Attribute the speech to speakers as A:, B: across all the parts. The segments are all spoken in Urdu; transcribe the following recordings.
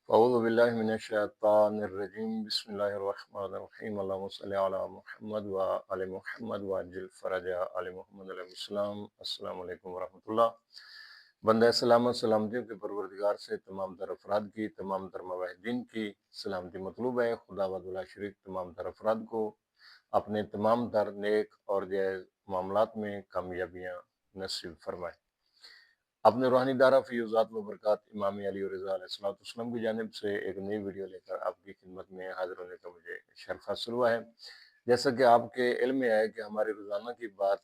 A: اعوذ باللہ من الشیطان الرجیم بسم اللہ الرحمن الرحیم اللہم صلی علی محمد و آل محمد و عجل فرج آل محمد علیہ السلام۔ السلام علیکم ورحمۃ اللہ۔ بندہ سلامت سلامتیوں کے پروردگار سے تمام تر افراد کی، تمام تر موحدین کی سلامتی مطلوب ہے۔ خدا وحدہ لا شریک تمام تر افراد کو اپنے تمام تر نیک اور جائز معاملات میں کامیابیاں نصیب فرمائے۔ اپنے روحانی دارہ فیوزات و برکات امام علی رضا علیہ السلام کی جانب سے ایک نئی ویڈیو لے کر آپ کی خدمت میں حاضر ہونے کا مجھے شرف حاصل ہوا ہے۔ جیسا کہ آپ کے علم میں ہے کہ ہماری روزانہ کی بات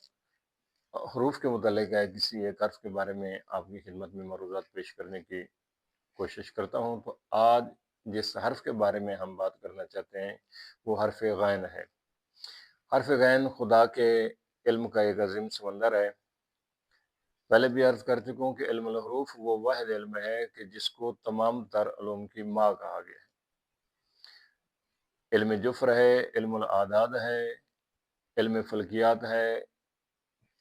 A: حروف کے متعلق ہے، کسی ایک حرف کے بارے میں آپ کی خدمت میں معروضات پیش کرنے کی کوشش کرتا ہوں۔ تو آج جس حرف کے بارے میں ہم بات کرنا چاہتے ہیں وہ حرف غین ہے۔ حرف غین خدا کے علم کا ایک عظیم سمندر ہے۔ پہلے بھی عرض کر چکا ہوں کہ علم الحروف وہ واحد علم ہے کہ جس کو تمام تر علوم کی ماں کہا گیا ہے۔ علم جفر ہے، علم الاعداد ہے، علم فلکیات ہے،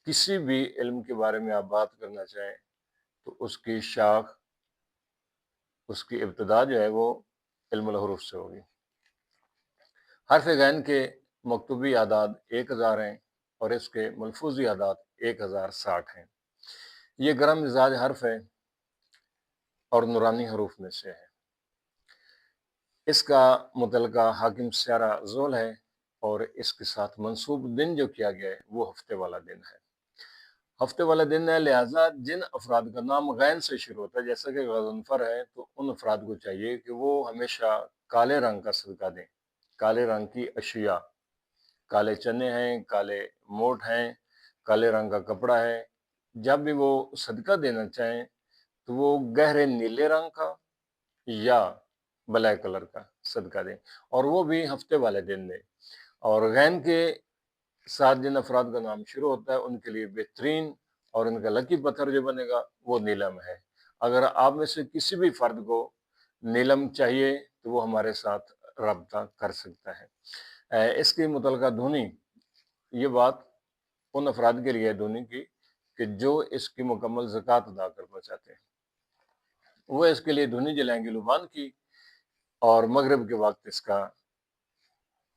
A: کسی بھی علم کے بارے میں آپ بات کرنا چاہیں تو اس کی شاخ، اس کی ابتدا جو ہے وہ علم الحروف سے ہوگی۔ حرف غین کے مکتوبی اعداد 1000 ہیں اور اس کے ملفوظی اعداد 1060 ہیں۔ یہ گرم مزاج حرف ہے اور نورانی حروف میں سے ہے۔ اس کا متعلقہ حاکم سیارہ ذول ہے اور اس کے ساتھ منسوب دن جو کیا گیا ہے وہ ہفتے والا دن ہے۔ ہفتے والا دن ہے، لہٰذا جن افراد کا نام غین سے شروع ہوتا ہے، جیسا کہ غضنفر ہے، تو ان افراد کو چاہیے کہ وہ ہمیشہ کالے رنگ کا صدقہ دیں۔ کالے رنگ کی اشیاء، کالے چنے ہیں، کالے موٹ ہیں، کالے رنگ کا کپڑا ہے۔ جب بھی وہ صدقہ دینا چاہیں تو وہ گہرے نیلے رنگ کا یا بلیک کلر کا صدقہ دیں، اور وہ بھی ہفتے والے دن دیں۔ اور غین کے ساتھ جن افراد کا نام شروع ہوتا ہے ان کے لیے بہترین اور ان کا لکی پتھر جو بنے گا وہ نیلم ہے۔ اگر آپ میں سے کسی بھی فرد کو نیلم چاہیے تو وہ ہمارے ساتھ رابطہ کر سکتا ہے۔ اس کی متعلقہ دھنی، یہ بات ان افراد کے لیے دھنی کی کہ جو اس کی مکمل زکوٰۃ ادا کرنا چاہتے ہیں، وہ اس کے لیے دھنی جلائیں گے لبان کی، اور مغرب کے وقت اس کا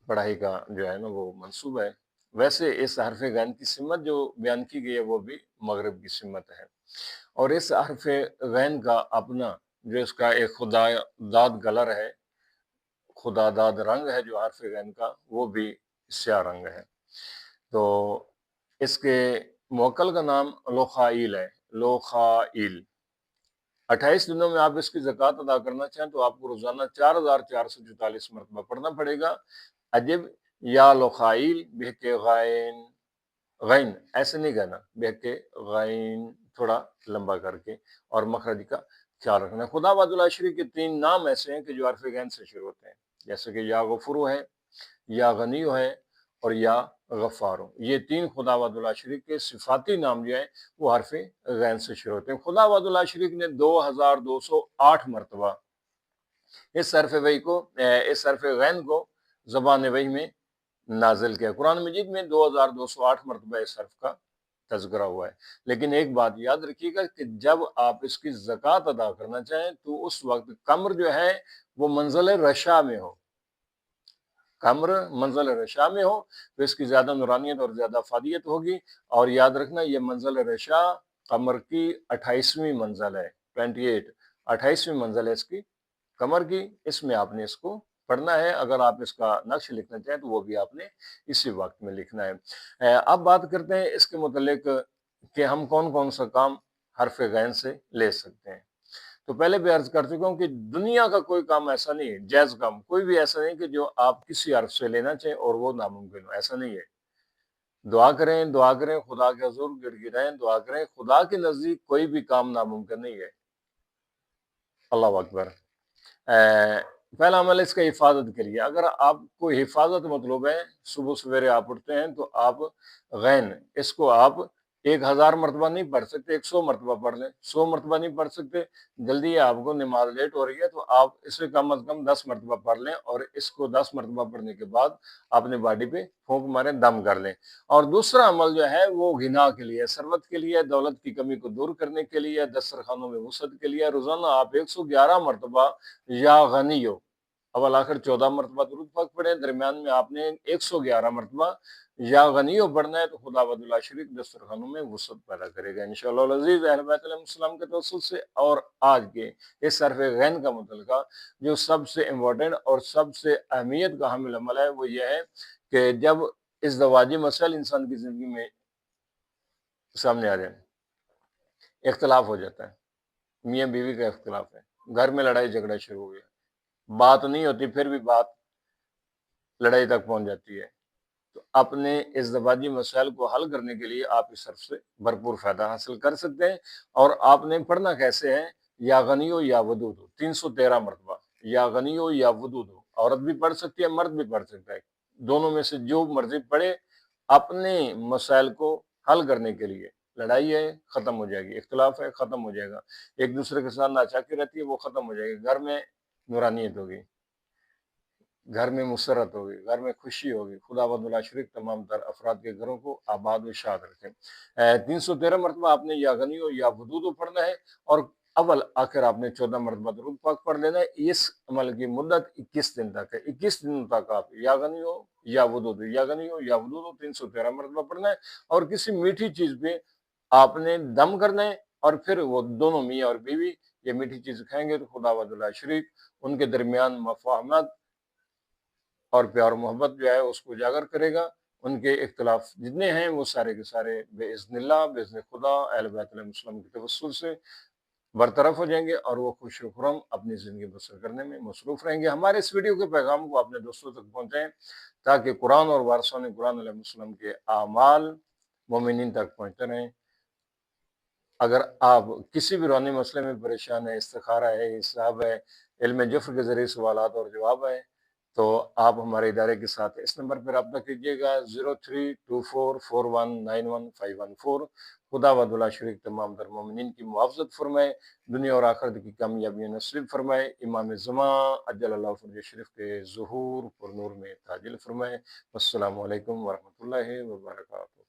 A: پڑھائی کا جو ہے نا وہ منصوبہ ہے۔ ویسے اس حرف غین کی سمت جو بیان کی گئی ہے وہ بھی مغرب کی سمت ہے، اور اس حرف غین کا اپنا جو اس کا ایک خدا داد کلر ہے، خدا داد رنگ ہے جو حرف غین کا، وہ بھی سیاہ رنگ ہے۔ تو اس کے موکل کا نام لوخائیل ہے، لوخائیل۔ 28 دنوں میں آپ اس کی زکوٰۃ ادا کرنا چاہیں تو آپ کو روزانہ 4444 مرتبہ پڑھنا پڑے گا۔ عجب یا لوخائیل بہک غائن، غین ایسے نہیں کہنا، بہک غائن تھوڑا لمبا کر کے، اور مخرج کا خیال رکھنا۔ خدا وحدہ لا شریک کے 3 نام ایسے ہیں کہ جو حرف غین سے شروع ہوتے ہیں، جیسے کہ یا غفورو ہے، یا غنیو ہے، اور یا غفارو۔ یہ 3 خدا وحدہ لا شریک کے صفاتی نام جو ہیں وہ حرف غین سے شروع ہوتے ہیں۔ خدا وحدہ لا شریک نے 2208 مرتبہ اس حرف غین کو زبان وحی میں نازل کیا۔ قرآن مجید میں 2208 مرتبہ اس حرف کا تذکرہ ہوا ہے۔ لیکن ایک بات یاد رکھیے گا کہ جب آپ اس کی زکوٰۃ ادا کرنا چاہیں تو اس وقت کمر جو ہے وہ منزل رشا میں ہو، کمر منزل رشا میں ہو تو اس کی زیادہ نورانیت اور زیادہ افادیت ہوگی۔ اور یاد رکھنا یہ منزل رشا قمر کی 28ویں منزل ہے، 28ویں منزل ہے اس کی قمر کی، اس میں آپ نے اس کو پڑھنا ہے۔ اگر آپ اس کا نقش لکھنا چاہیں تو وہ بھی آپ نے اسی وقت میں لکھنا ہے۔ اب بات کرتے ہیں اس کے متعلق کہ ہم کون کون سا کام حرف غین سے لے سکتے ہیں۔ تو پہلے بھی عرض کر چکا ہوں کہ دنیا کا کوئی کام ایسا نہیں ہے، جائز کام کوئی بھی ایسا نہیں کہ جو آپ کسی حرف سے لینا چاہیں اور وہ ناممکن ہو، ایسا نہیں ہے۔ دعا کریں خدا کے حضور گڑ گڑائیں، دعا کریں، خدا کے نزدیک کوئی بھی کام ناممکن نہیں ہے۔ اللہ اکبر۔ پہلا عمل اس کا حفاظت کریے۔ اگر آپ کو حفاظت مطلوب ہے، صبح سویرے آپ اٹھتے ہیں تو آپ غین اس کو آپ 1000 مرتبہ نہیں پڑھ سکتے، 100 مرتبہ پڑھ لیں، 100 مرتبہ نہیں پڑھ سکتے، جلدی ہے آپ کو، نماز لیٹ ہو رہی ہے، تو آپ اسے کم از کم 10 مرتبہ پڑھ لیں، اور اس کو 10 مرتبہ پڑھنے کے بعد اپنے باڈی پہ پھونک ماریں، دم کر لیں۔ اور دوسرا عمل جو ہے وہ غنا کے لیے، ثروت کے لیے، دولت کی کمی کو دور کرنے کے لیے، دسترخوانوں میں وسعت کے لیے، روزانہ آپ 111 مرتبہ یا غنی ہو، اول آخر 14 مرتبہ درود پاک پڑھیں، درمیان میں آپ نے 111 مرتبہ یا غنیوں پڑھنا ہے، تو خدا وحدہ لا شریک دسترخوانوں میں وسعت پیدا کرے گا انشاءاللہ العزیز اہل بیت علیہ السلام کے توسل سے۔ اور آج کے اس حرف غین کا متعلقہ جو سب سے امپورٹنٹ اور سب سے اہمیت کا حامل عمل ہے وہ یہ ہے کہ جب ازدواجی مسائل انسان کی زندگی میں سامنے آ جائیں، اختلاف ہو جاتا ہے، میاں بیوی کا اختلاف ہے، گھر میں لڑائی جھگڑا شروع ہو گیا، بات نہیں ہوتی پھر بھی بات لڑائی تک پہنچ جاتی ہے، تو اپنے ازدواجی مسائل کو حل کرنے کے لیے آپ اس حرف سے بھرپور فائدہ حاصل کر سکتے ہیں۔ اور آپ نے پڑھنا کیسے ہے؟ یا غنی ہو یا ودود ہو، 313 مرتبہ، یا غنی ہو یا ودود ہو، عورت بھی پڑھ سکتی ہے، مرد بھی پڑھ سکتا ہے، دونوں میں سے جو مرضی پڑھے، اپنے مسائل کو حل کرنے کے لیے۔ لڑائی ہے ختم ہو جائے گی، اختلاف ہے ختم ہو جائے گا، ایک دوسرے کے ساتھ ناچاکی رہتی ہے وہ ختم ہو جائے گی، گھر میں نورانیت ہوگی، گھر میں مسرت ہوگی، گھر میں خوشی ہوگی۔ خدا وحدہ لا شریک تمام تر افراد کے گھروں کو آباد و شاد رکھے۔ 313 مرتبہ آپ نے یا غنی ہو یا ودود ہو پڑھنا ہے، اور اول آخر آپ نے 14 مرتبہ درود پاک پڑھ لینا ہے۔ اس عمل کی مدت 21 دن تک ہے، 21 دن تک آپ یا غنی ہو یا ودود ہو، یا غنی ہو یا ودود ہو 313 مرتبہ پڑھنا ہے، اور کسی میٹھی چیز پہ آپ نے دم کرنا ہے، اور پھر وہ دونوں میاں اور بیوی یہ میٹھی چیز کھائیں گے، تو خدا وحدہ لا شریک ان کے درمیان مفاہمت اور پیار و محبت جو ہے اس کو اجاگر کرے گا، ان کے اختلاف جتنے ہیں وہ سارے کے سارے باذن اللہ، باذن خدا، اہل بیت علیہ السلام کے توسل سے برطرف ہو جائیں گے، اور وہ خوش و خرم اپنی زندگی بسر کرنے میں مصروف رہیں گے۔ ہمارے اس ویڈیو کے پیغام کو اپنے دوستوں تک پہنچائیں تاکہ قرآن اور وارثان قرآن علیہ السلام کے اعمال مومنین تک پہنچتے رہیں۔ اگر آپ کسی بھی روحانی مسئلے میں پریشان ہے، استخارہ ہے، حساب ہے، علم جفر کے ذریعے سوالات اور جواب ہے، تو آپ ہمارے ادارے کے ساتھ اس نمبر پر رابطہ کیجیے گا 0324419114۔ خدا وحدہ لا شریک تمام تر مومنین کی محافظت فرمائے، دنیا اور آخرت کی کامیابی نصیب فرمائے، امام زمان عجل اللہ فرج شریف کے ظہور پر نور میں تاجل فرمائے۔ السلام علیکم ورحمۃ اللہ وبرکاتہ۔